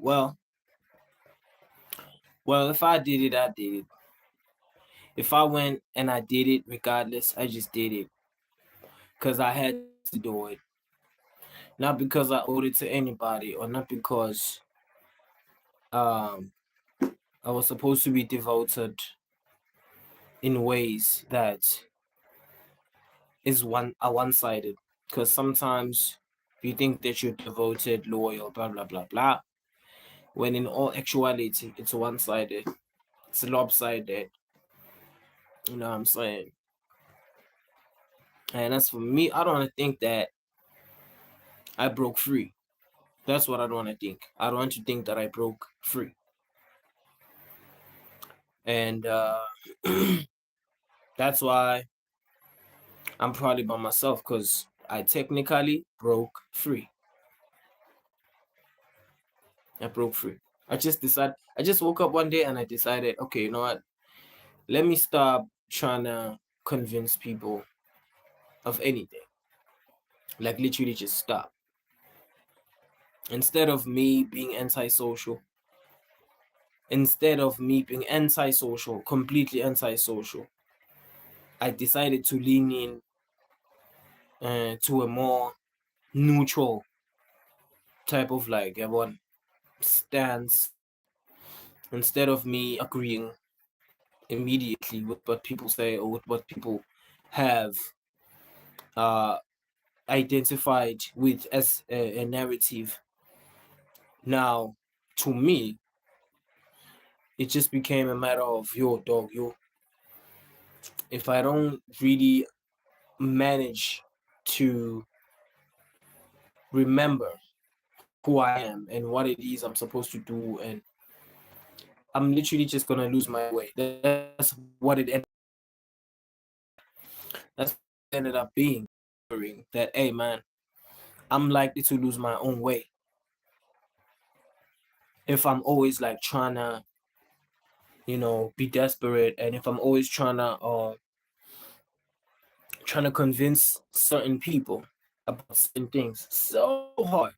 Well, if I did it, I did it. If I went and I did it regardless, I just did it because I had to do it. Not because I owed it to anybody or not because um I was supposed to be devoted in ways that is one-sided. Because sometimes you think that you're devoted, loyal, blah blah blah blah, when in all actuality it's one-sided. It's lopsided. You know what I'm saying? And as for me, I don't want to think that I broke free. That's what I don't want to think. I don't want to think that I broke free. And that's why I'm probably by myself because I technically broke free. I broke free. I just woke up one day and I decided, okay, you know what? Let me stop trying to convince people of anything. Like literally just stop. Instead of me being antisocial, completely antisocial, I decided to lean in to a more neutral type of like one stance instead of me agreeing immediately with what people say or with what people have uh, identified with as a narrative. Now, to me, it just became a matter of yo, dog, yo. If I don't really manage to remember who I am and what it is I'm supposed to do, and I'm literally just gonna lose my way. That's what it ended. That's what it ended up being. That hey man, I'm likely to lose my own way if I'm always like trying to, be desperate, and if I'm always trying to convince certain people about certain things so hard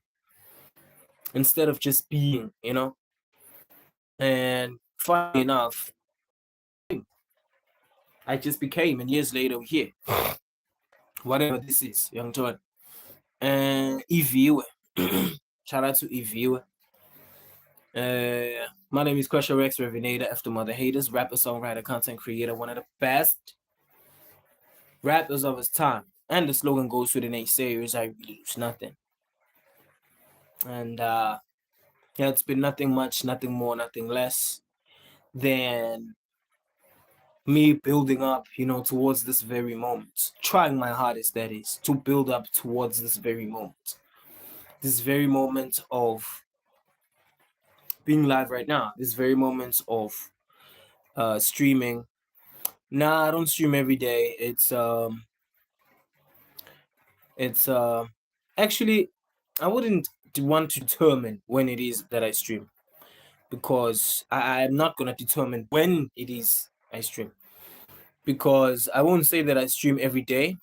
instead of just being. And funny enough, I just became, and years later, here, whatever this is, young John. And Eviwe. Shout out to Eviwe. My name is Crusher Rex Revinator, after Mother Haters, rapper, songwriter, content creator, one of the best rappers of his time. And the slogan goes to the naysayers, I really lose nothing. And it's been nothing much, nothing more, nothing less than me building up, towards this very moment. Trying my hardest, that is, to build up towards this very moment. This very moment of being live right now. This very moment of streaming. Nah, I don't stream every day. It's actually, I wouldn't want to determine when it is that I stream, because I am not gonna determine when it is I stream, because I won't say that I stream every day,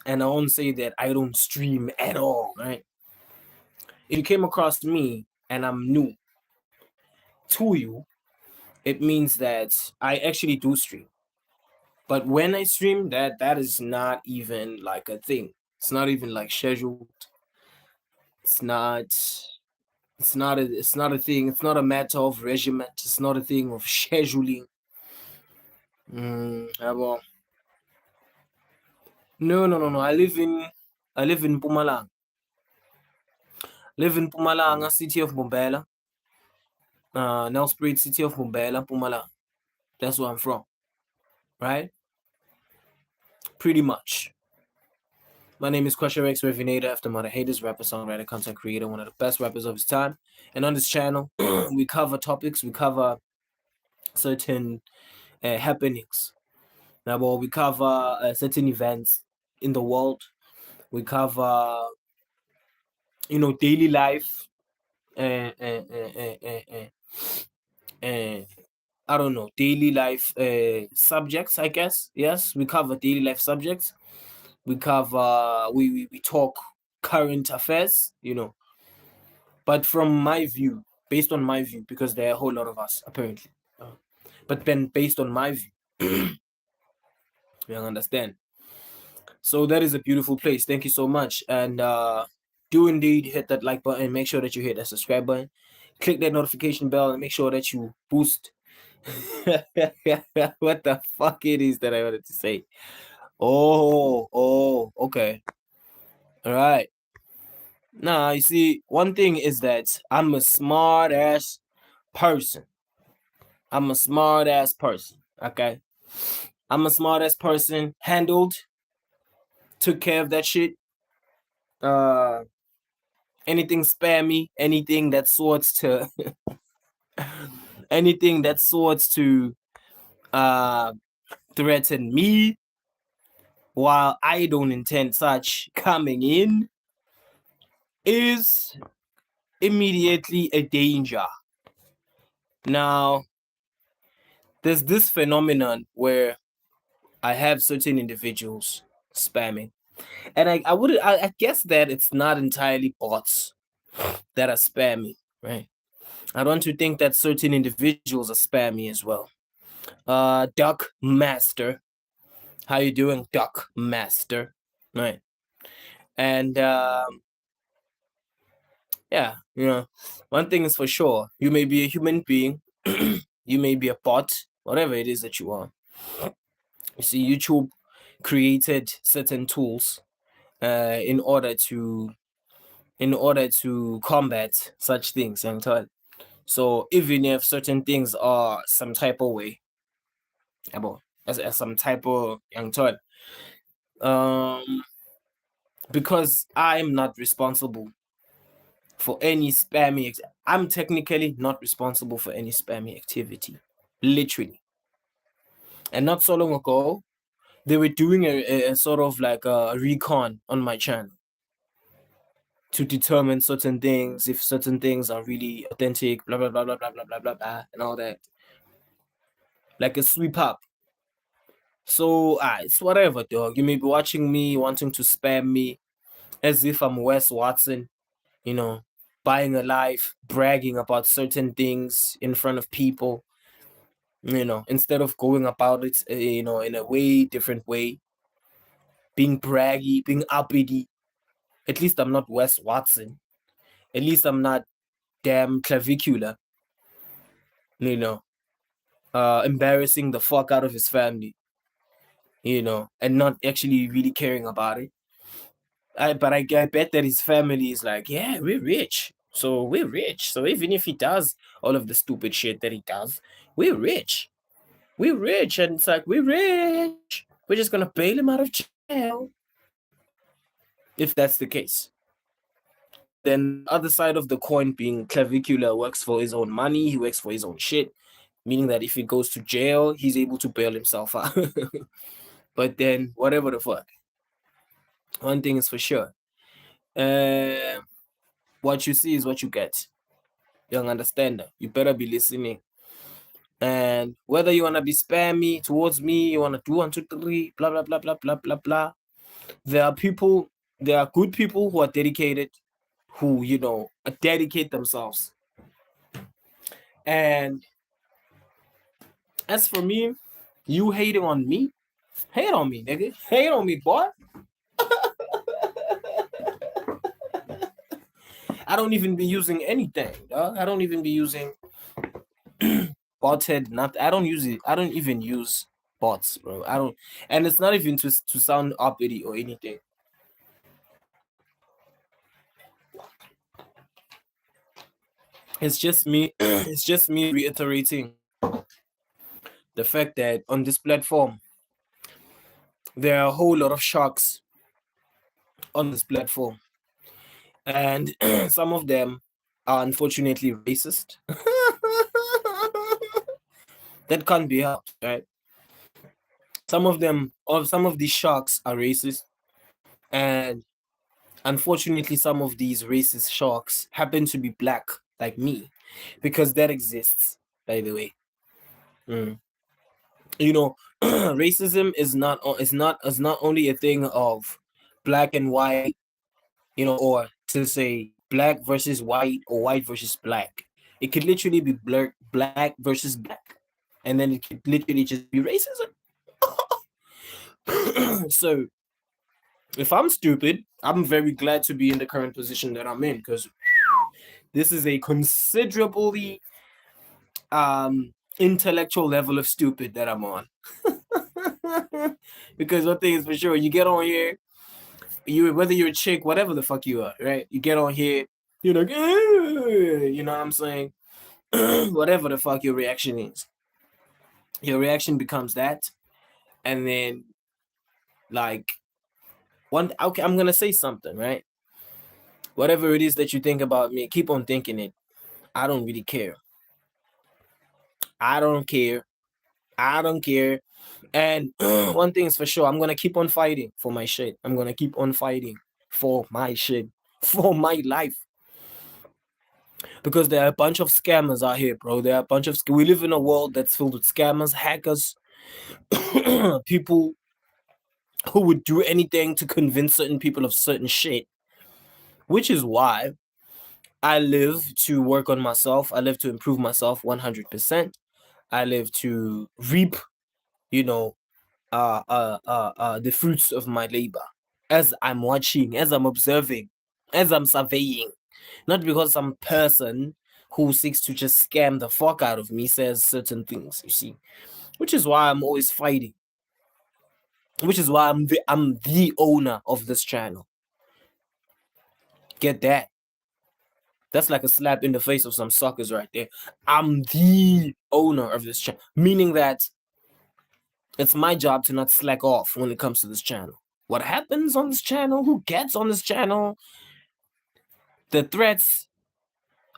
and I won't say that I don't stream at all, right? If you came across me and I'm new to you, it means that I actually do stream. But when I stream, that is not even like a thing. It's not even like scheduled. It's not. It's not a thing. It's not a matter of regiment. It's not a thing of scheduling. Well, no, no, no, no. I live in Pumalanga. Live in Pumalanga, city of Mbombela. Nelspruit, city of Mbombela, Pumalanga. That's where I'm from, right? Pretty much. My name is Crusher X Revinator, after Mother Haters, rapper, songwriter, content creator, one of the best rappers of his time. And on this channel, we cover topics, we cover certain happenings. Now, well, we cover certain events in the world. We cover, daily life. Uh, uh, uh, uh, uh, uh, I don't know, daily life subjects, I guess. Yes, we cover daily life subjects. We cover, we talk current affairs, But from my view, based on my view, because there are a whole lot of us apparently. But then based on my view, you understand. So that is a beautiful place. Thank you so much. And do indeed hit that like button. Make sure that you hit that subscribe button. Click that notification bell and make sure that you boost. What the fuck it is that I wanted to say. Oh, okay. All right. Now, you see, one thing is that I'm a smart ass person. I'm a smart ass person. Okay. I'm a smart ass person. Handled, took care of that shit. Anything spammy, anything that sorts to anything that sorts to threaten me while I don't intend such coming in is immediately a danger. Now, there's this phenomenon where I have certain individuals spamming. And I guess that it's not entirely bots that are spammy, right? I want to think that certain individuals are spammy as well. Duck Master. How you doing, Duck Master? Right. And yeah, one thing is for sure. You may be a human being, you may be a bot, whatever it is that you are. You see, YouTube created certain tools in order to combat such things. So even if certain things are some type of way, as some type of because I'm not responsible for any spammy. I'm technically not responsible for any spammy activity, literally. And not so long ago, they were doing a sort of like a recon on my channel to determine certain things, if certain things are really authentic, blah blah blah blah blah blah blah blah, blah and all that. Like a sweep up. So it's whatever, dog. You may be watching me, wanting to spam me as if I'm Wes Watson, buying a life, bragging about certain things in front of people, instead of going about it, in a way different way, being braggy, being uppity. At least I'm not Wes Watson. At least I'm not damn clavicular, embarrassing the fuck out of his family, and not actually really caring about it. But I bet that his family is like, yeah, we're rich. So we're rich. So even if he does all of the stupid shit that he does, we're rich. We're rich. And it's like, we're rich. We're just going to bail him out of jail. If that's the case. Then the other side of the coin being clavicular works for his own money. He works for his own shit. Meaning that if he goes to jail, he's able to bail himself out. But then, whatever the fuck. One thing is for sure. What you see is what you get. Young understander. You better be listening. And whether you want to be spammy towards me, you want to do 1, 2, 3, blah, blah, blah, blah, blah, blah, blah. There are good people who are dedicated, who, dedicate themselves. And as for me, you hating on me, hate on me, nigga. Hate on me, boy. I don't even be using anything, dog. I don't even be using bothead. I don't use it. I don't even use bots, bro. I don't, and it's not even to sound uppity or anything. It's just me. It's just me reiterating the fact that on this platform, there are a whole lot of sharks on this platform, and some of them are unfortunately racist. That can't be helped, right? Some of these sharks are racist, and unfortunately, some of these racist sharks happen to be black, like me, because that exists, by the way. Racism is not only a thing of black and white, or to say black versus white or white versus black, It could literally be black versus black, and then it could literally just be racism. So if I'm stupid, I'm very glad to be in the current position that I'm in, because this is a considerably intellectual level of stupid that I'm on. Because one thing is for sure, you get on here, whether you're a chick, whatever the fuck you are, right? You get on here, you're like, you know what I'm saying? Whatever the fuck your reaction is, your reaction becomes that, and then like okay, I'm gonna say something, right? Whatever it is that you think about me, keep on thinking it. I don't really care. I don't care. I don't care. And one thing is for sure, I'm gonna keep on fighting for my shit. I'm gonna keep on fighting for my shit, for my life. Because there are a bunch of scammers out here, bro. There are a bunch of we live in a world that's filled with scammers, hackers, people who would do anything to convince certain people of certain shit. Which is why I live to work on myself. I live to improve myself 100%. I live to reap, you know, the fruits of my labor as I'm watching, as I'm observing, as I'm surveying. Not because some person who seeks to just scam the fuck out of me says certain things, you see. Which is why I'm always fighting. Which is why I'm the owner of this channel. Get that? That's like a slap in the face of some suckers right there. I'm the owner of this channel, meaning that it's my job to not slack off when it comes to this channel. What happens on this channel, who gets on this channel, the threats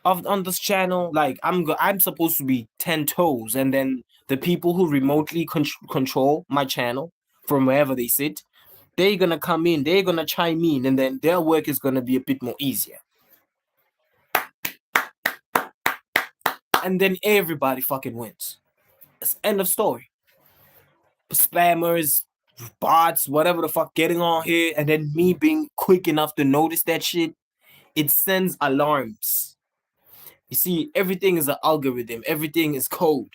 on this channel, like I'm supposed to be 10 toes, and then the people who remotely control my channel from wherever they sit, they're gonna come in, they're gonna chime in, and then their work is gonna be a bit more easier. And then everybody fucking wins. It's end of story. Spammers, bots, whatever the fuck, getting on here, and then me being quick enough to notice that shit, it sends alarms. You see, everything is an algorithm. Everything is code.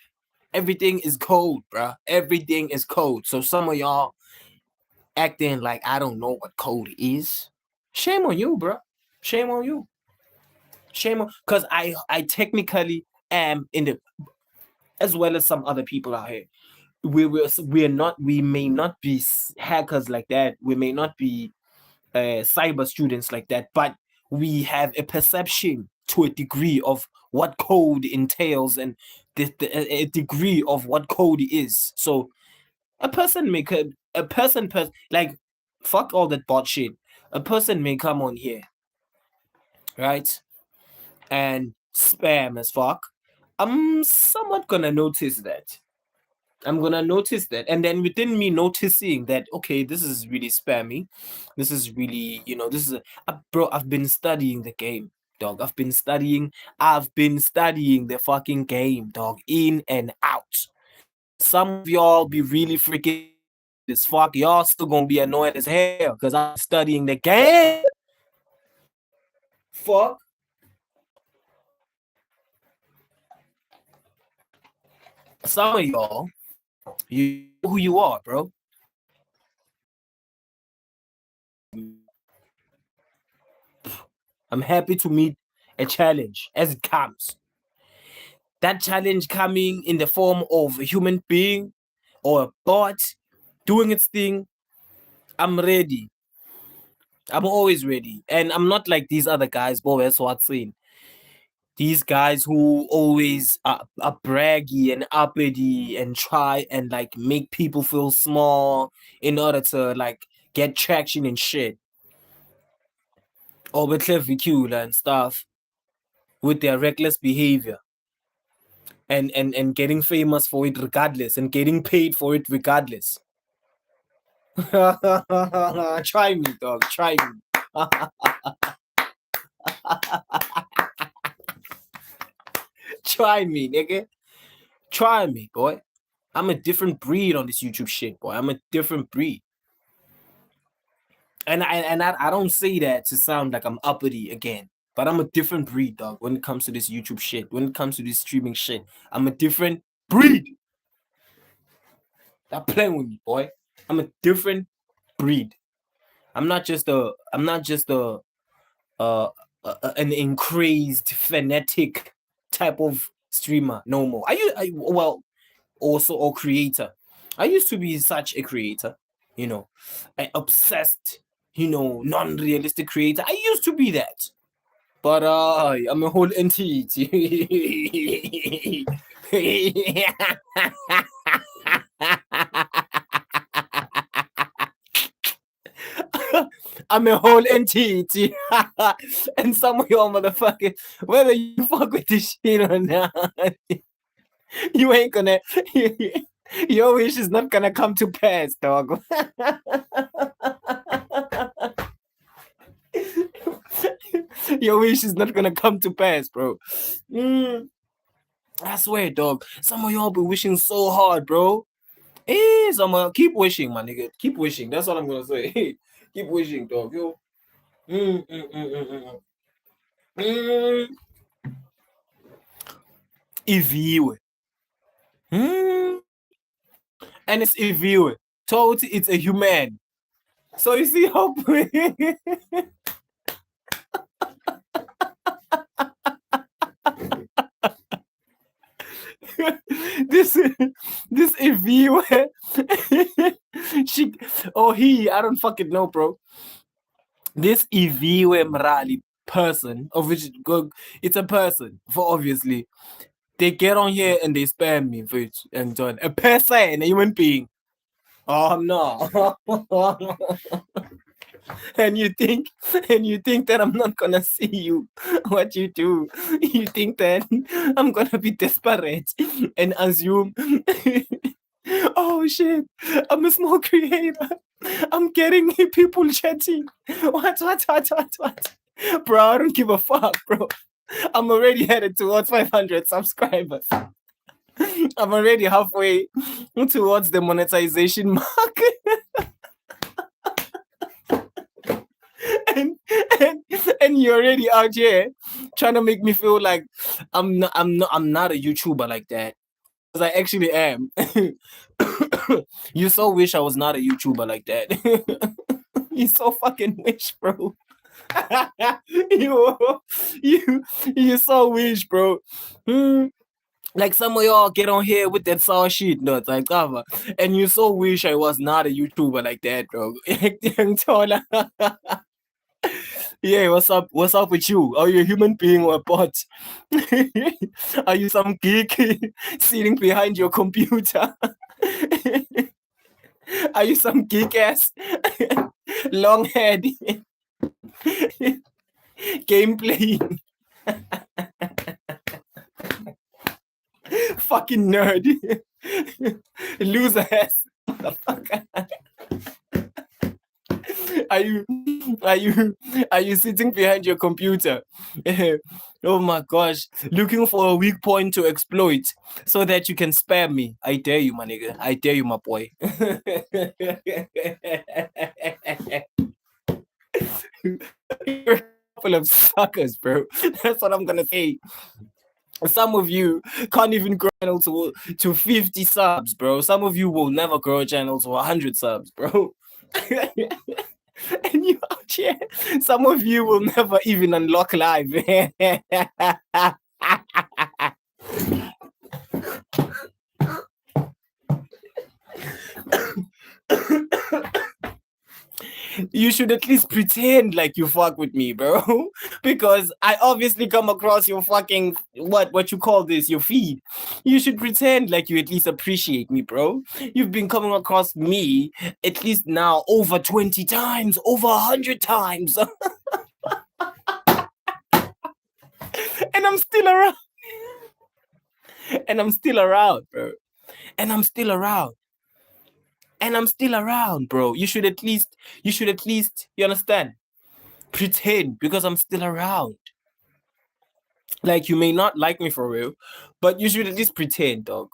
Everything is code, bruh. Everything is code. So some of y'all acting like I don't know what code is. Shame on you, bruh. Shame on you. Shame on, because I technically am in the, as well as some other people out here. We may not be hackers like that. We may not be cyber students like that, but we have a perception to a degree of what code entails and a degree of what code is. So a person may like, fuck all that bot shit. A person may come on here, right, and spam as fuck. I'm somewhat gonna notice that. I'm gonna notice that, and then within me noticing that, okay, this is really spammy, this is really, this is bro. I've been studying the game, dog. I've been studying the fucking game, dog, in and out. Some of y'all be really freaking as fuck. Y'all still gonna be annoyed as hell because I'm studying the game. Fuck. Some of y'all, you know who you are, bro. I'm happy to meet a challenge as it comes. That challenge coming in the form of a human being or a bot doing its thing, I'm ready. I'm always ready. And I'm not like these other guys, Bob Swatsin. These guys who always are braggy and uppity and try and like make people feel small in order to like get traction and shit. Or with clever and stuff with their reckless behavior. And getting famous for it regardless and getting paid for it regardless. Try me, dog. Try me. Try me, nigga. Try me, boy. I'm a different breed on this YouTube shit, boy. I'm a different breed. And I don't say that to sound like I'm uppity again. But I'm a different breed, dog, when it comes to this YouTube shit. When it comes to this streaming shit. I'm a different breed. Stop playing with me, boy. I'm a different breed. I'm not just an increased fanatic type of streamer no more. Also creator. I used to be such a creator, an obsessed, non-realistic creator. I used to be that. But I'm a whole entity. I'm a whole entity. And some of y'all motherfuckers, whether you fuck with this shit or not, you ain't gonna. Your wish is not gonna come to pass, dog. Your wish is not gonna come to pass, bro. I swear, dog. Some of y'all be wishing so hard, bro. Keep wishing, my nigga. Keep wishing. That's all I'm gonna say. Keep wishing, dog. Yo. Iviwe. And it's Iviwe. Totally, it's a human. So you see how this Iviwe I don't fucking know, bro. This Iviwe Mrali person, of which it's a person, for obviously. They get on here and they spam me, and John. A person, a human being. Oh no. and you think that I'm not gonna see you, what you do. You think that I'm gonna be desperate and assume oh shit, I'm a small creator. I'm getting people chatting. What? Bro, I don't give a fuck, bro. I'm already headed towards 500 subscribers. I'm already halfway towards the monetization mark. and you're already out here trying to make me feel like I'm not a YouTuber like that. Because I actually am. You so wish I was not a YouTuber like that. You so fucking wish, bro. you so wish, bro. Like some of y'all get on here with that saw shit, no, it's like cover. And you so wish I was not a YouTuber like that, bro. Yeah, what's up? What's up with you? Are you a human being or a bot? Are you some geek sitting behind your computer? Are you some geek ass long head gameplay? Fucking nerd. Loser ass. Are you sitting behind your computer? Oh my gosh, looking for a weak point to exploit so that you can spam me. I dare you, my nigga. I dare you, my boy. You're full of suckers, bro. That's what I'm gonna say. Some of you can't even grow a channel to 50 subs, bro. Some of you will never grow a channel to 100 subs, bro. And you out here, some of you will never even unlock live. You should at least pretend like you fuck with me, bro. Because I obviously come across your fucking what you call this, your feed. You should pretend like you at least appreciate me, bro. You've been coming across me at least now over 20 times, over 100 times. And I'm still around. And I'm still around, bro. And I'm still around. And I'm still around, bro. You should at least, you understand? Pretend because I'm still around. Like, you may not like me for real, but you should at least pretend, dog.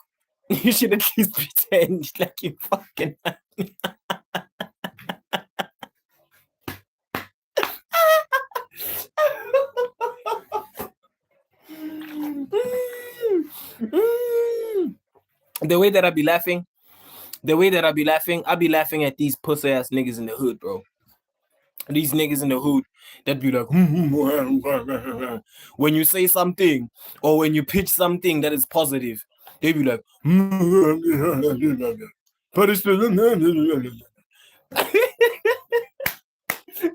You should at least pretend like you fucking like me. The way that I be laughing, I be laughing at these pussy ass niggas in the hood, bro. These niggas in the hood that be like, when you say something or when you pitch something that is positive, they be like,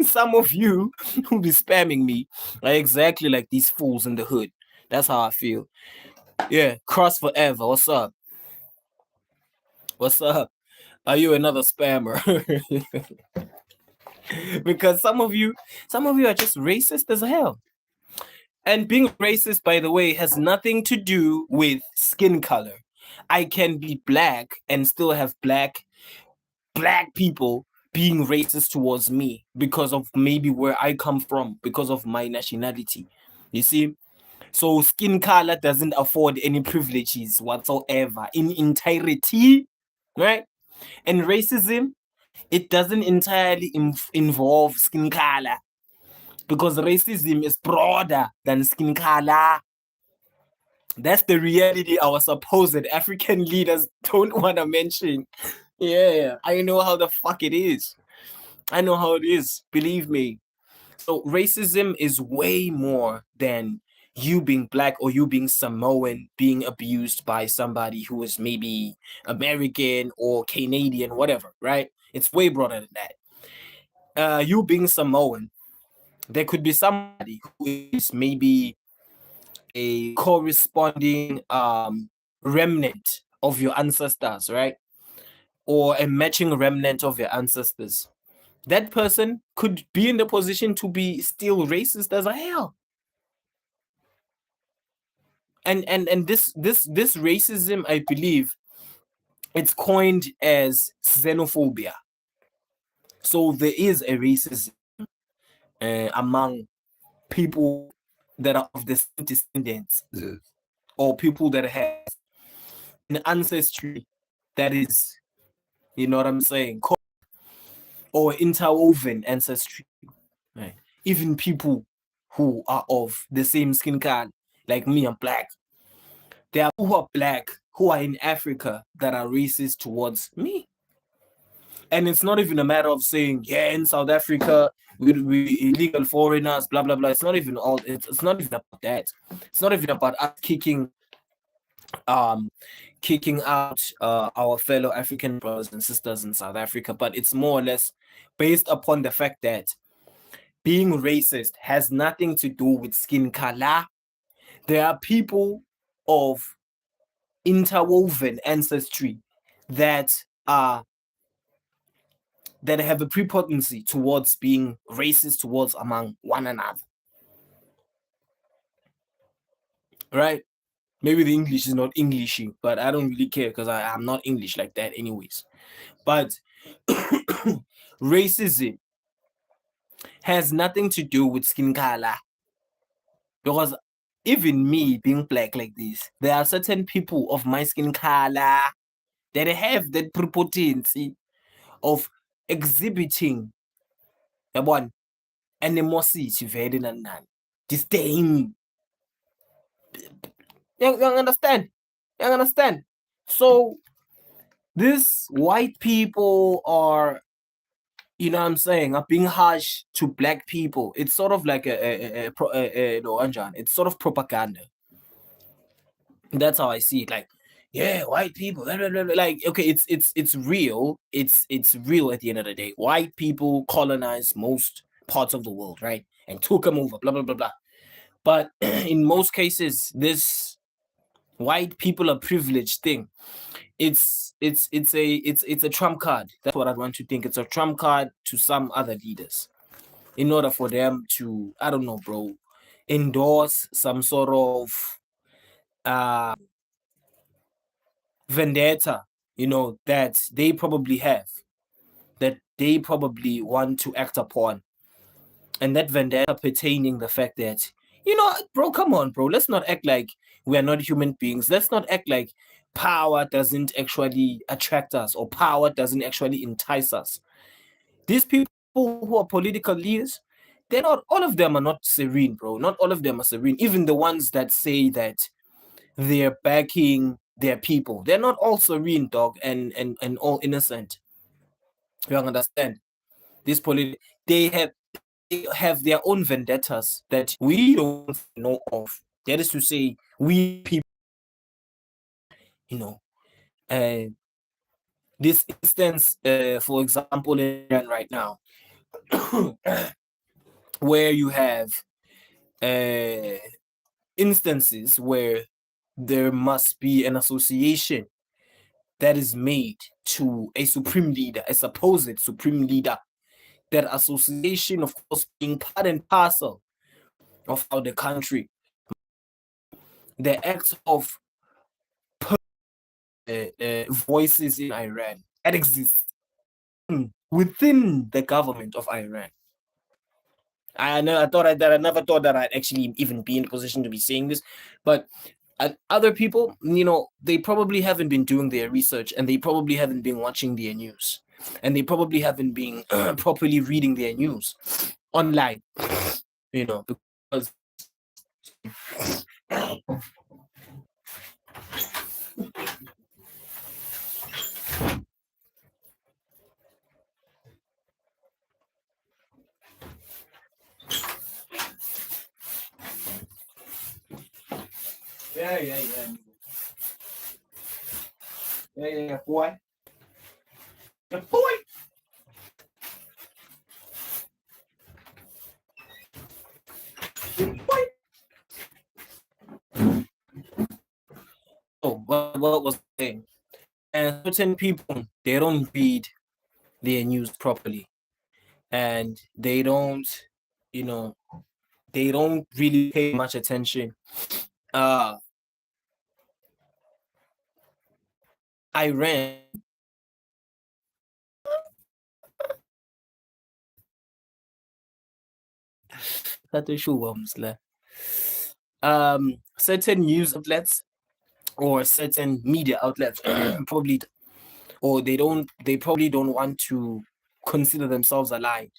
some of you who be spamming me are exactly like these fools in the hood. That's how I feel. Yeah, Cross Forever. What's up? What's up? Are you another spammer? Because some of you are just racist as hell. And being racist, by the way, has nothing to do with skin color. I can be black and still have black people being racist towards me because of maybe where I come from, because of my nationality. You see? So skin color doesn't afford any privileges whatsoever in entirety, right? And racism, it doesn't entirely involve skin color, because racism is broader than skin color. That's the reality our supposed African leaders don't want to mention. Yeah, I know how the fuck it is. I know how it is. Believe me. So racism is way more than you being black or you being Samoan being abused by somebody who is maybe American or Canadian, whatever, right? It's way broader than that. You being Samoan, there could be somebody who is maybe a corresponding remnant of your ancestors, right? Or a matching remnant of your ancestors. That person could be in the position to be still racist as hell. And this racism, I believe, it's coined as xenophobia. So there is a racism among people that are of the same descendants, or people that have an ancestry that is, you know what I'm saying, or interwoven ancestry. Right? Even people who are of the same skin color, like me, I'm black. There are people who are black who are in Africa that are racist towards me. And it's not even a matter of saying, yeah, in South Africa, we illegal foreigners, blah blah blah. It's not even all. It's not even about that. It's not even about us kicking out our fellow African brothers and sisters in South Africa, but it's more or less based upon the fact that being racist has nothing to do with skin color. There are people of interwoven ancestry that have a prepotency towards being racist towards among one another. Right? Maybe the English is not Englishy, but I don't really care because I'm not English like that anyways. But racism has nothing to do with skin color. Because even me being black like this, there are certain people of my skin color that have that prepotency of exhibiting animosity very nan disdain. You understand? You understand? So these white people are, you know what I'm saying, are being harsh to black people. It's sort of like it's sort of propaganda. That's how I see it. Like, yeah, white people, blah, blah, blah, blah. Like, okay, it's real. It's real at the end of the day. White people colonized most parts of the world, right? And took them over, blah blah blah blah. But in most cases, this white people are privileged thing. It's a trump card. That's what I want to think. It's a trump card to some other leaders, in order for them to, I don't know, bro, endorse some sort of vendetta, that they probably have, that they probably want to act upon. And that vendetta pertaining the fact that, bro, come on, bro, let's not act like we are not human beings. Let's not act like power doesn't actually attract us or power doesn't actually entice us. These people who are political leaders, all of them are not serene, bro. Not all of them are serene. Even the ones that say that they're backing their people. They're not all serene, dog, and all innocent. You understand? This they have their own vendettas that we don't know of. That is to say, we people, you know, uh, this instance, for example, in Iran right now, where you have uh, instances where there must be an association that is made to a supreme leader, a supposed supreme leader. That association, of course, being part and parcel of how the country, the acts of voices in Iran that exist within the government of Iran. I never thought that I'd actually even be in a position to be saying this, but other people, they probably haven't been doing their research, and they probably haven't been watching their news, and they probably haven't been properly reading their news online, because yeah, boy, yeah, boy. Oh, what was I saying? And certain people, they don't read their news properly, and they don't, you know, they don't really pay much attention. Iran, certain news outlets or certain media outlets probably, or they probably don't want to consider themselves aligned.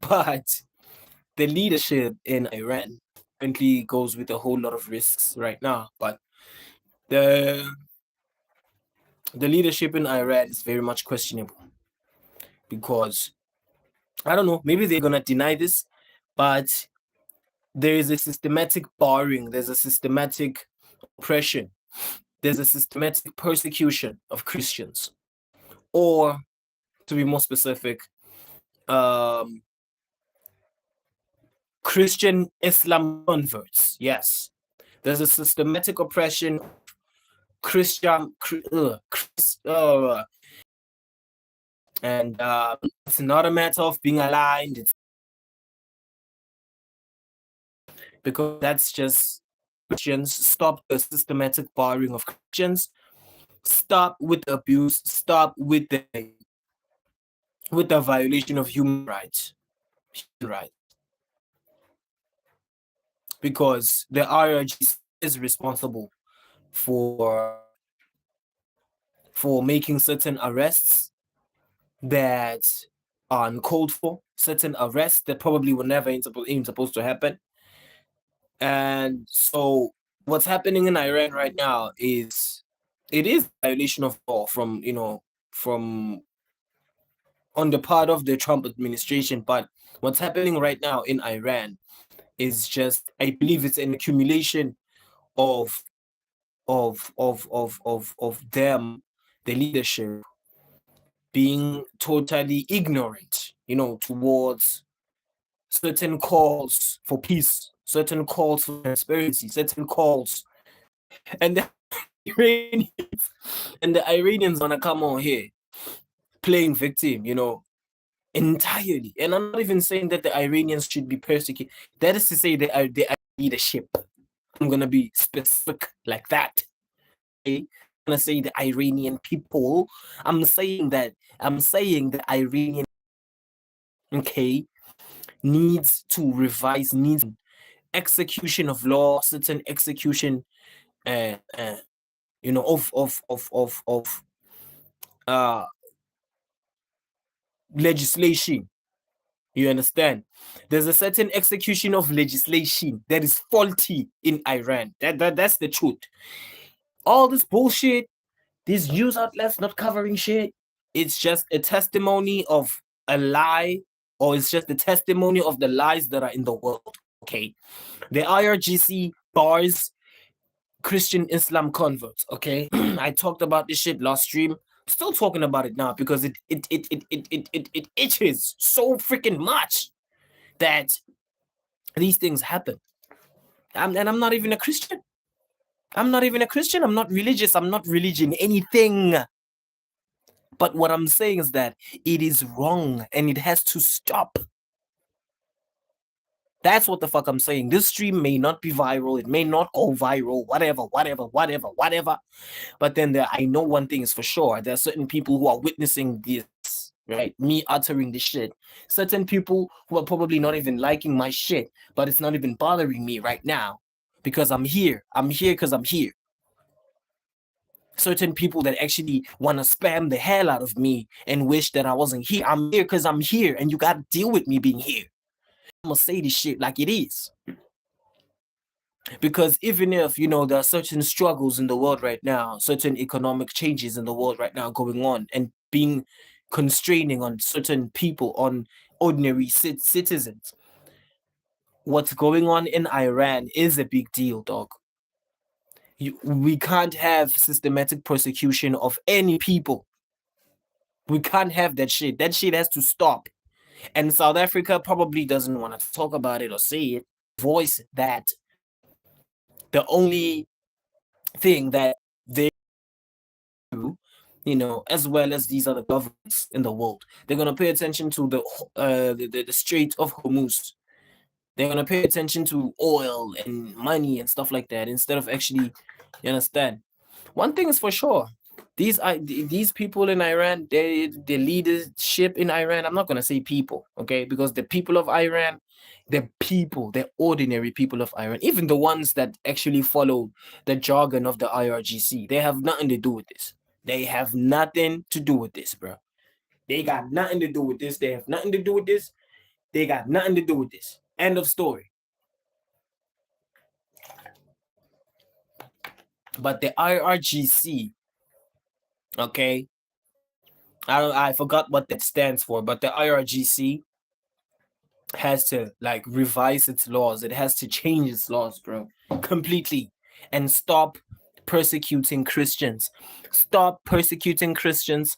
But the leadership in Iran currently goes with a whole lot of risks right now. But the the leadership in Iran is very much questionable, because I don't know, maybe they're gonna deny this, but there is a systematic barring, there's a systematic oppression, there's a systematic persecution of Christians, or to be more specific, um, Christian Islam converts. Yes, there's a systematic oppression of Christian, and it's not a matter of being aligned. It's because that's just Christians. Stop the systematic barring of Christians. Stop with the abuse. Stop with the violation of human rights. Human rights. Because the IRG is responsible for making certain arrests that are uncalled for, certain arrests that probably were never even supposed to happen. And so what's happening in Iran right now is a violation of law from on the part of the Trump administration. But what's happening right now in Iran is just, I believe it's an accumulation of them, the leadership, being totally ignorant, towards certain calls for peace, certain calls for transparency, certain calls, and the Iranians wanna come on here playing victim, entirely. And I'm not even saying that the Iranians should be persecuted. That is to say, they are leadership. I'm gonna be specific like that. Okay? I'm gonna say the Iranian people. I'm saying the Iranian, okay, needs to revise, needs execution of law, certain execution, of uh legislation, You understand? There's a certain execution of legislation that is faulty in Iran. That's the truth. All this bullshit, these news outlets not covering shit, it's just a testimony of a lie, or it's just a testimony of the lies that are in the world. Okay. The IRGC bars Christian Islam converts. Okay. I talked about this shit last stream. Still talking about it now because it itches so freaking much that these things happen. And I'm not even a Christian. I'm not even a Christian. I'm not religious. I'm not religion anything. But what I'm saying is that it is wrong and it has to stop. That's what the fuck I'm saying. This stream may not be viral. It may not go viral, whatever. But then I know one thing is for sure. There are certain people who are witnessing this, right? Me uttering this shit. Certain people who are probably not even liking my shit, but it's not even bothering me right now because I'm here. I'm here because I'm here. Certain people that actually want to spam the hell out of me and wish that I wasn't here. I'm here because I'm here, and you got to deal with me being here. I'm gonna say this shit like it is. Because even if, there are certain struggles in the world right now, certain economic changes in the world right now going on and being constraining on certain people, on ordinary citizens, what's going on in Iran is a big deal, dog. We can't have systematic persecution of any people. We can't have that shit. That shit has to stop. And South Africa probably doesn't want to talk about it or say it, voice that. The only thing that they do, as well as these other governments in the world, they're going to pay attention to the Strait of Hormuz. They're going to pay attention to oil and money and stuff like that instead of actually, you understand? One thing is for sure. These people in Iran, the leadership in Iran, I'm not going to say people, okay? Because the people of Iran, the ordinary people of Iran, even the ones that actually follow the jargon of the IRGC, they have nothing to do with this. They have nothing to do with this, bro. They got nothing to do with this. They have nothing to do with this. They got nothing to do with this. End of story. But the IRGC, okay, I forgot what that stands for, but the IRGC has to revise its laws. It has to change its laws, bro, completely, and stop persecuting Christians. Stop persecuting Christians.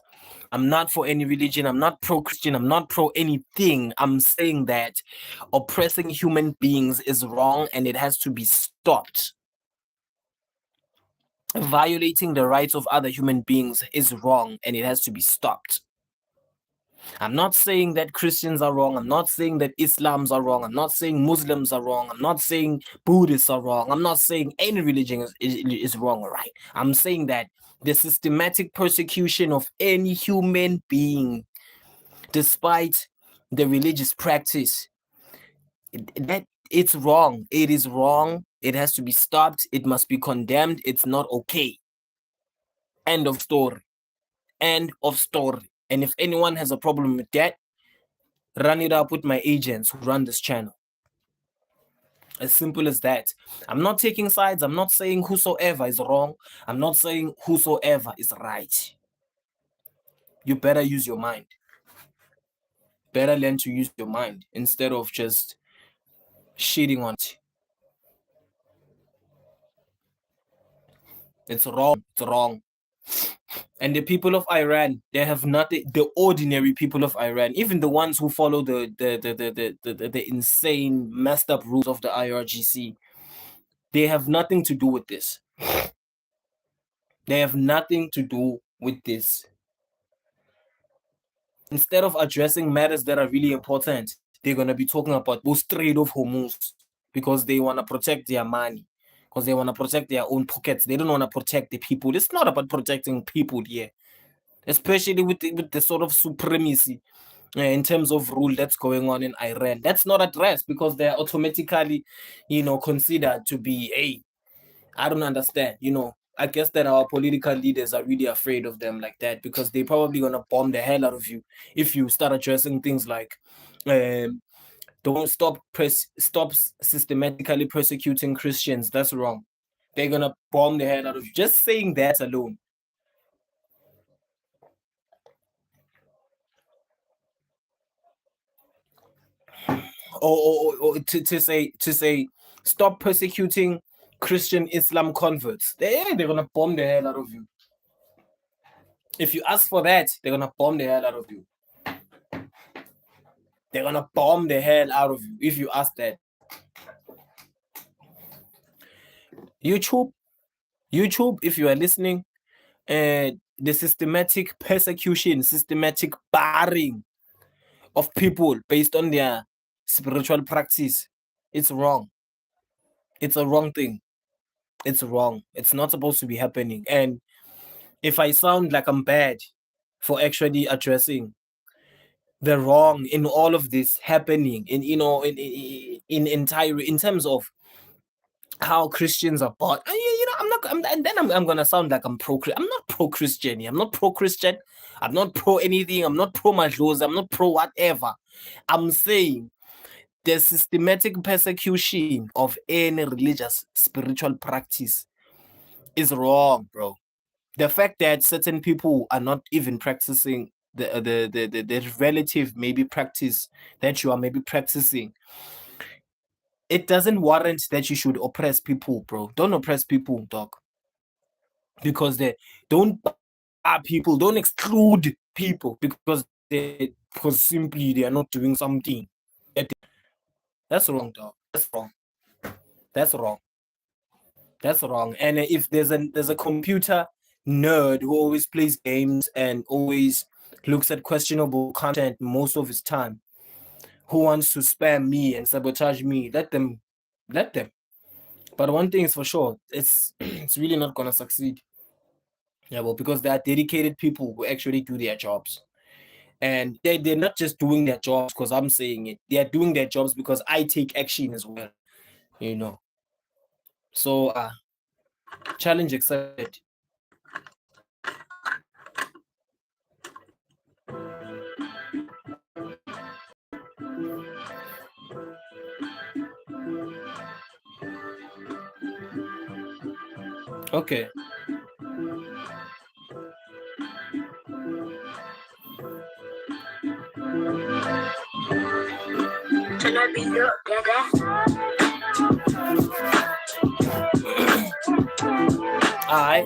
I'm not for any religion. I'm not pro-Christian. I'm not pro anything. I'm saying that oppressing human beings is wrong and it has to be stopped. Violating the rights of other human beings is wrong and it has to be stopped. I'm not saying that Christians are wrong. I'm not saying that Islams are wrong. I'm not saying Muslims are wrong. I'm not saying Buddhists are wrong. I'm not saying any religion is wrong or right. I'm saying that the systematic persecution of any human being, despite the religious practice, that it's wrong. It is wrong. It has to be stopped. It must be condemned. It's not okay. End of story. End of story. And if anyone has a problem with that, run it up with my agents who run this channel. As simple as that. I'm not taking sides. I'm not saying whosoever is wrong. I'm not saying whosoever is right. You better use your mind. Better learn to use your mind instead of just shitting on it. It's wrong. It's wrong. And the people of Iran, they have nothing. The ordinary people of Iran, even the ones who follow the insane, messed up rules of the IRGC, they have nothing to do with this. They have nothing to do with this. Instead of addressing matters that are really important, they're gonna be talking about the Strait of Hormuz because they want to protect their money, because they want to protect their own pockets. They don't want to protect the people. It's not about protecting people here, especially with the sort of supremacy in terms of rule that's going on in Iran. That's not addressed because they're automatically, considered to be, hey, I don't understand, I guess that our political leaders are really afraid of them like that because they're probably going to bomb the hell out of you if you start addressing things like don't stop systematically persecuting Christians. That's wrong. They're gonna bomb the hell out of you. Just saying that alone. Or to say stop persecuting Christian Islam converts. They're gonna bomb the hell out of you. If you ask for that, they're gonna bomb the hell out of you. They're gonna bomb the hell out of you if you ask that. YouTube, if you are listening, the systematic persecution, systematic barring of people based on their spiritual practice, it's wrong. It's a wrong thing. It's wrong. It's not supposed to be happening. And if I sound like I'm bad for actually addressing the wrong in all of this happening, in terms of how Christians are bought, I'm gonna sound like I'm not pro-Christian. I'm not pro-Christian. I'm not pro anything. I'm not pro Majos. I'm not pro whatever. I'm saying the systematic persecution of any religious spiritual practice is wrong, bro. The fact that certain people are not even practicing the relative maybe practice that you are maybe practicing, it doesn't warrant that you should oppress people, bro. Don't oppress people, dog. Because they don't people, don't exclude people because simply they are not doing something. That's wrong, dog. That's wrong. That's wrong. That's wrong. And if there's a computer nerd who always plays games and always looks at questionable content most of his time, who wants to spam me and sabotage me, let them. But one thing is for sure, it's really not gonna succeed. Yeah, well, because there are dedicated people who actually do their jobs. And they're not just doing their jobs because I'm saying it. They are doing their jobs because I take action as well. So challenge accepted. Okay. Alright.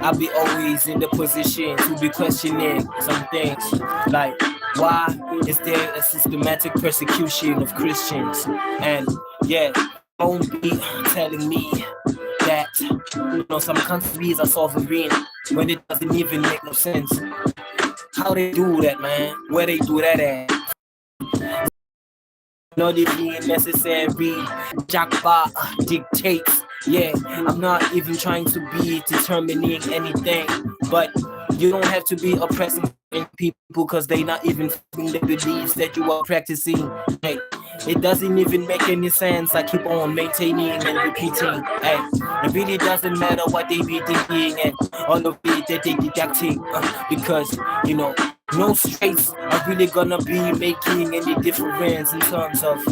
I'll be always in the position to be questioning some things like why is there a systematic persecution of Christians? And yeah, don't be telling me that some countries are sovereign when it doesn't even make no sense. How they do that, man? Where they do that at? Not even necessary. Jackpot dictates. Yeah, I'm not even trying to be determining anything, but you don't have to be oppressing people because they not even feeling the beliefs that you are practicing. Hey, it doesn't even make any sense. I keep on maintaining and repeating. Hey, it really doesn't matter what they be thinking and all of it that they deducting because no straights are really gonna be making any difference in terms of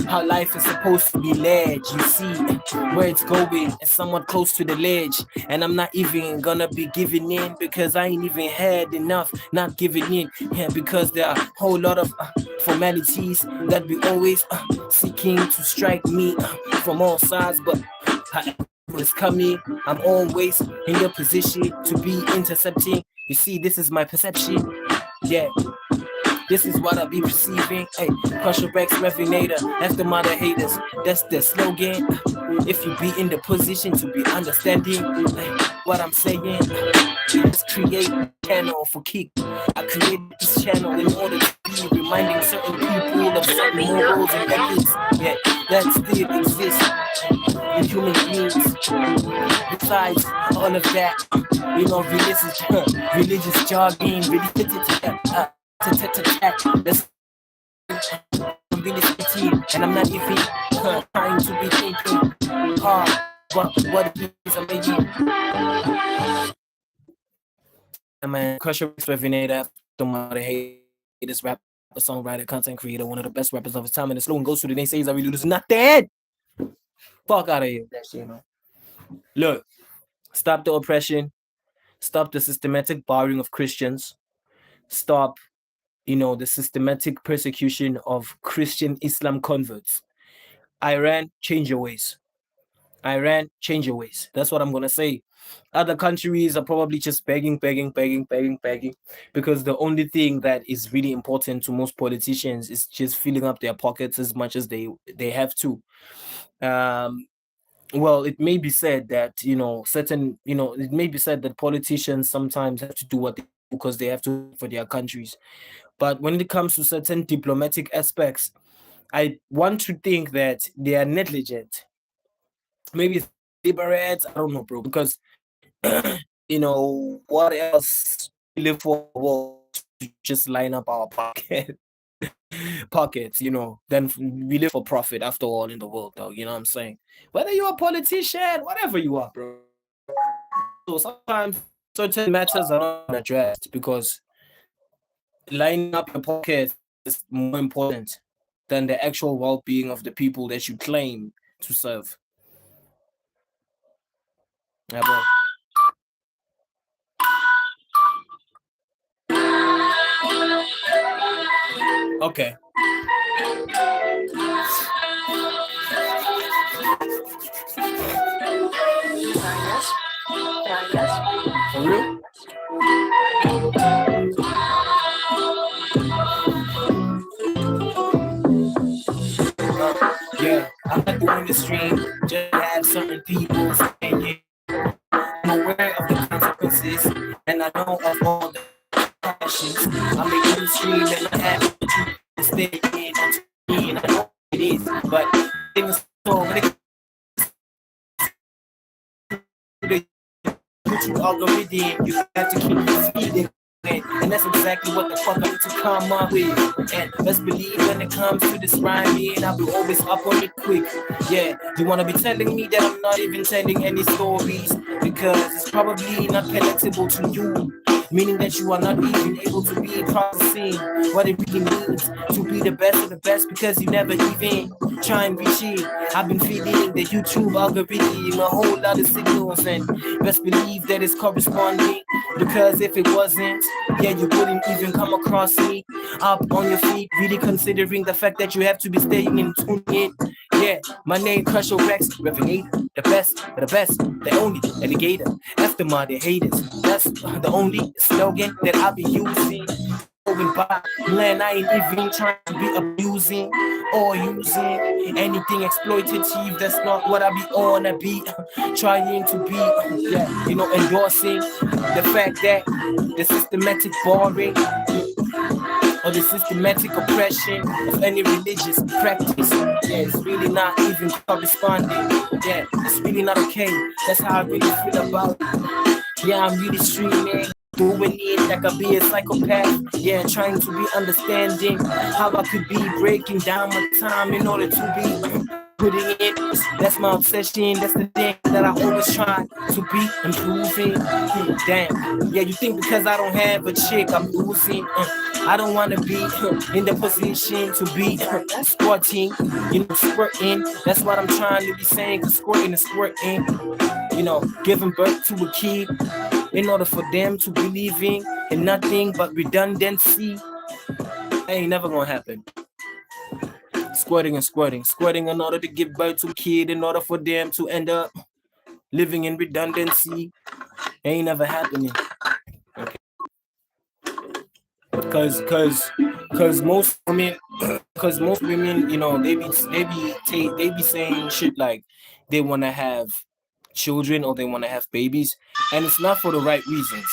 how life is supposed to be led. You see where it's going and somewhat close to the ledge, and I'm not even gonna be giving in because I ain't even had enough not giving in. Yeah, because there are a whole lot of formalities that we always seeking to strike me from all sides, but it's coming. I'm always in the position to be intercepting. You see, this is my perception. Yeah, this is what I be perceiving. Hey, Crusher Rex Revinator, that's the mother haters. That's the slogan. If you be in the position to be understanding what I'm saying, just create a channel for Keek. I created this channel in order to be reminding certain people of certain morals and ethics. Yeah, that still exists in human beings. Besides all of that, religious jargon, and I'm not even trying to be thinking hard. what is amazing. Man, Crusher Revinator, this rapper, songwriter, content creator, one of the best rappers of his time, and the slogan goes to the naysayers that we do this nothing. Fuck out of here, that shit, man. Look, stop the oppression, stop the systematic barring of Christians, stop, the systematic persecution of Christian Islam converts. Iran, change your ways. Iran, change your ways. That's what I'm gonna say. Other countries are probably just begging, because the only thing that is really important to most politicians is just filling up their pockets as much as they have to. Well, it may be said that it may be said that politicians sometimes have to do what they do because they have to for their countries. But when it comes to certain diplomatic aspects, I want to think that they are negligent. Maybe deliberate, I don't know, bro, because what else we live for? Well, to just line up our pockets, then we live for profit after all in the world, though. You know what I'm saying? Whether you're a politician, whatever you are, bro. So sometimes certain matters are not addressed because lining up your pockets is more important than the actual well-being of the people that you claim to serve. Yeah, bro. Okay. For real? Yeah, I'm not doing the stream just to have certain people saying, yeah, I'm aware of the consequences and I know of all the passions. I'm making the stream and I have to stay in and I know it is, but things so when it the YouTube algorithm, you have to keep feeding. And that's exactly what the fuck I need to come up with. And let's believe when it comes to this rhyming, I'll be always up on it quick. Yeah, you wanna be telling me that I'm not even telling any stories because it's probably not palatable to you. Meaning that you are not even able to be processing what it really means to be the best of the best because you never even try and reach it. I've been feeding the YouTube algorithm a whole lot of signals and best believe that it's corresponding because if it wasn't, yeah, you wouldn't even come across me up on your feet, really considering the fact that you have to be staying in tune in. Yeah, my name Crusher Rex, Revinator, the best, the only alligator. After my haters, that's the only slogan that I be using. Going by, man, I ain't even trying to be abusing or using anything exploitative. That's not what I be on. I be trying to be, endorsing the fact that the systematic boring or the systematic oppression of any religious practice, yeah, it's really not even corresponding. Yeah, it's really not okay. That's how I really feel about it. Yeah, I'm really streaming, doing it like I be a psychopath. Yeah, trying to be understanding how I could be breaking down my time in order to be putting it. That's my obsession. That's the thing that I always try to be improving. Damn. Yeah, you think because I don't have a chick, I'm losing. I don't want to be in the position to be squirting, squirting. That's what I'm trying to be saying, cause squirting is squirting. Giving birth to a kid in order for them to believe in nothing but redundancy. That ain't never gonna happen. Squirting in order to give birth to a kid in order for them to end up living in redundancy. Ain't never happening. Okay. Cause most women, they be saying shit like they wanna have children or they wanna have babies, and it's not for the right reasons.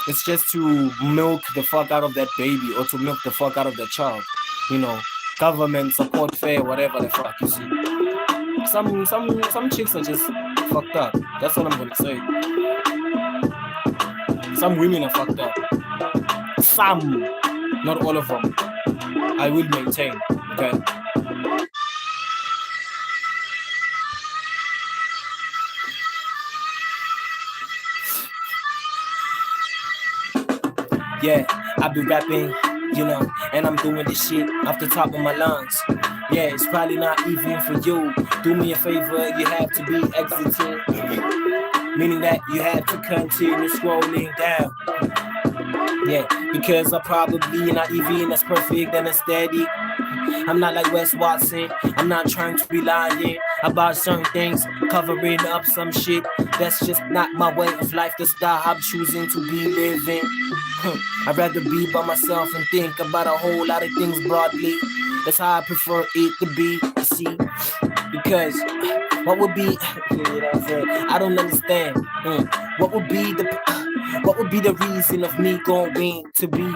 It's just to milk the fuck out of that baby or to milk the fuck out of that child. Government support fair, whatever the fuck you see. Some chicks are just fucked up. That's what I'm gonna say. Some women are fucked up. Some, not all of them. I will maintain. Okay. Yeah, I be rapping, and I'm doing this shit off the top of my lungs. Yeah, it's probably not even for you. Do me a favor, you have to be exiting, meaning that you have to continue scrolling down. Yeah, because I'm probably not even as perfect and aesthetic. I'm not like Wes Watson. I'm not trying to be lying about certain things, covering up some shit. That's just not my way of life. The style I'm choosing to be living. I'd rather be by myself and think about a whole lot of things broadly. That's how I prefer it to be. You see, because what would be? I don't understand. What would be the reason of me going to be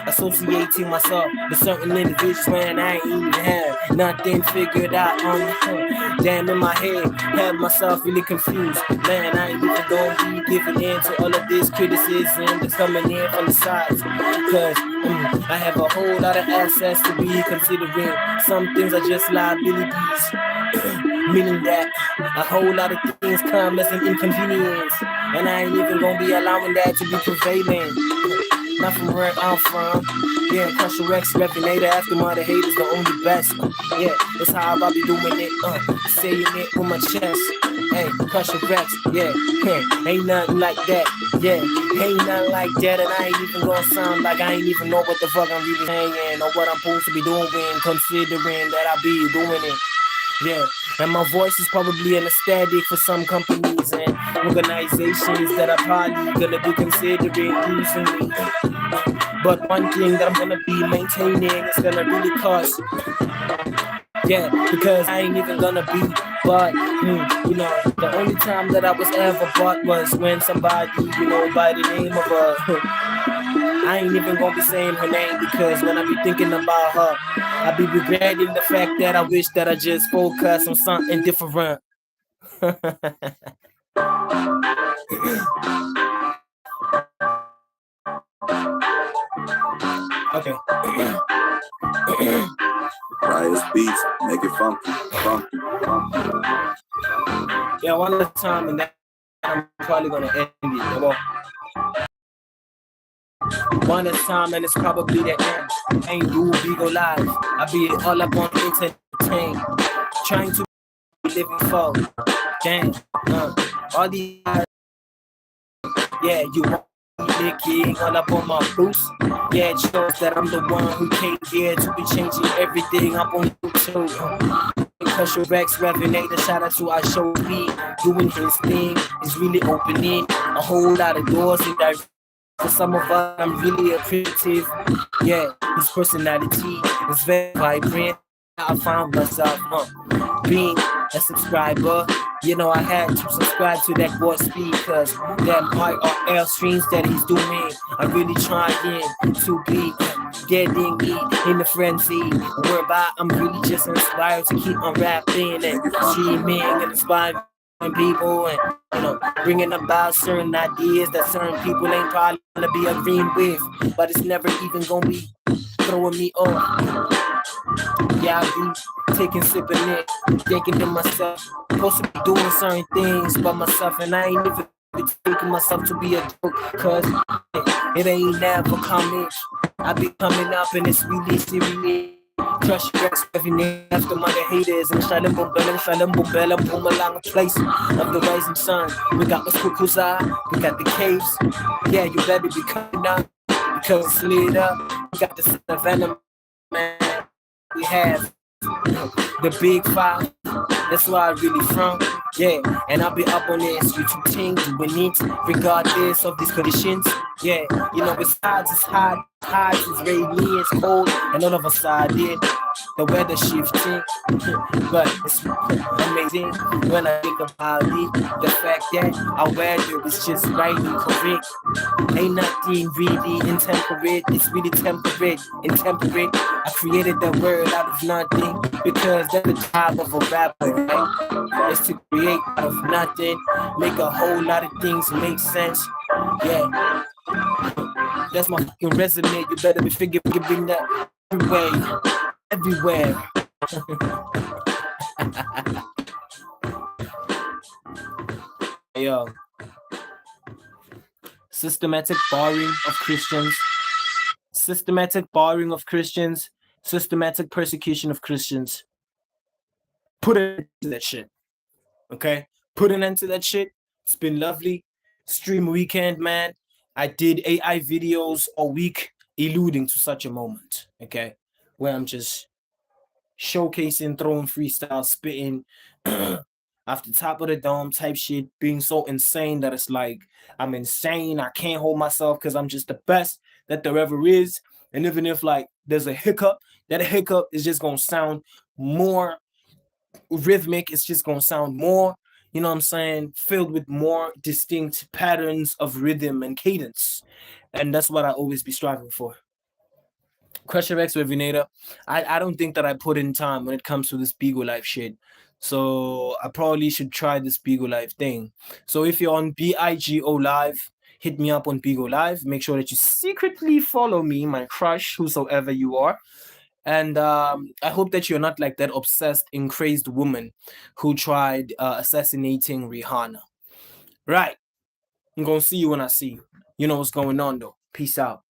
associating myself with certain individuals when I ain't even have nothing figured out on damn in my head, have myself really confused. Man, I ain't even gonna be giving in to all of this criticism that's coming in from the sides, cause I have a whole lot of assets to be considering. Some things are just liabilities. Meaning that a whole lot of things come as an inconvenience, and I ain't even gonna be allowing that to be prevailing. Not from where I'm from. Yeah, Crusher X, Revinator, after Mother Haters, the only best. Yeah, that's how I be doing it. Saying it with my chest. Hey, Crusher X, yeah, ain't nothing like that. Yeah, ain't nothing like that, and I ain't even gonna sound like I ain't even know what the fuck I'm really saying or what I'm supposed to be doing, considering that I be doing it. Yeah, and my voice is probably an aesthetic for some companies and organizations that are probably gonna be considering using me. But one thing that I'm gonna be maintaining is gonna really cost. Yeah, because I ain't even gonna be bought. The only time that I was ever bought was when somebody, by the name of I ain't even gonna be saying her name, because when I be thinking about her, I be regretting the fact that I wish that I just focus on something different. Okay. Riot's beats, make it funky. Yeah, one at a time, and then I'm probably gonna end it. Well, one at a time, and it's probably the end. Ain't do be go live. I be all up on entertain, trying to be living for. Damn, all these, yeah, you want licking all up on my boots. Yeah, it shows that I'm the one who came here to be changing everything up on YouTube. Crusher Rex, Revinator, shout out to our show B, doing his thing. He's really opening a whole lot of doors in that. For some of us, I'm really appreciative. Yeah, his personality is very vibrant. I found myself being a subscriber. I had to subscribe to that boy speed, because that IRL streams that he's doing, I'm really trying to be getting me in the frenzy, whereby I'm really just inspired to keep on rapping and streaming and inspiring people, and bringing about certain ideas that certain people ain't probably gonna be agreeing with, but it's never even gonna be throwing me off. Yeah, I be taking sipping it, thinking to myself, supposed to be doing certain things by myself, and I ain't even taking myself to be a joke, cause it ain't never coming. I be coming up and it's really serious. Crush Rex, every after Mother Haters, and Shalom Boom along the place of the rising sun. We got the Kukuza, we got the caves. Yeah, you better be coming up, because it's lit up. We got the Venom, man. We have the Big Five. That's where I really from. Yeah, and I'll be up on this YouTube team doing it regardless of these conditions. Yeah, it's hot, it's rainy, it's cold, and all of a sudden the weather shifting. But it's amazing when I think about it. The fact that our weather is just right and correct. Ain't nothing really intemperate, it's really temperate, intemperate. I created that word out of nothing, because that's the job of a rapper, right? It's to create out of nothing, make a whole lot of things make sense. Yeah, that's my fucking resume. You better be figuring that everywhere. Yo, systematic borrowing of Christians systematic barring of Christians, systematic persecution of Christians. Put an end to that shit. Okay? Put an end to that shit. It's been lovely. Stream weekend, man. I did AI videos a week alluding to such a moment. Okay? Where I'm just showcasing, throwing freestyle, spitting off the top of the dome type shit, being so insane that it's like I'm insane. I can't hold myself because I'm just the best that there ever is. And even if like there's a hiccup, that hiccup is just gonna sound more rhythmic. It's just gonna sound more, you know what I'm saying, filled with more distinct patterns of rhythm and cadence. And that's what I always be striving for. Crusher X Revinator, I don't think that I put in time when it comes to this Bigo Live shit. So I probably should try this Bigo Live thing. So if you're on BIGO Live, hit me up on Bigo Live. Make sure that you secretly follow me, my crush, whosoever you are. And I hope that you're not like that obsessed and crazed woman who tried assassinating Rihanna. Right. I'm going to see you when I see you. You know what's going on, though. Peace out.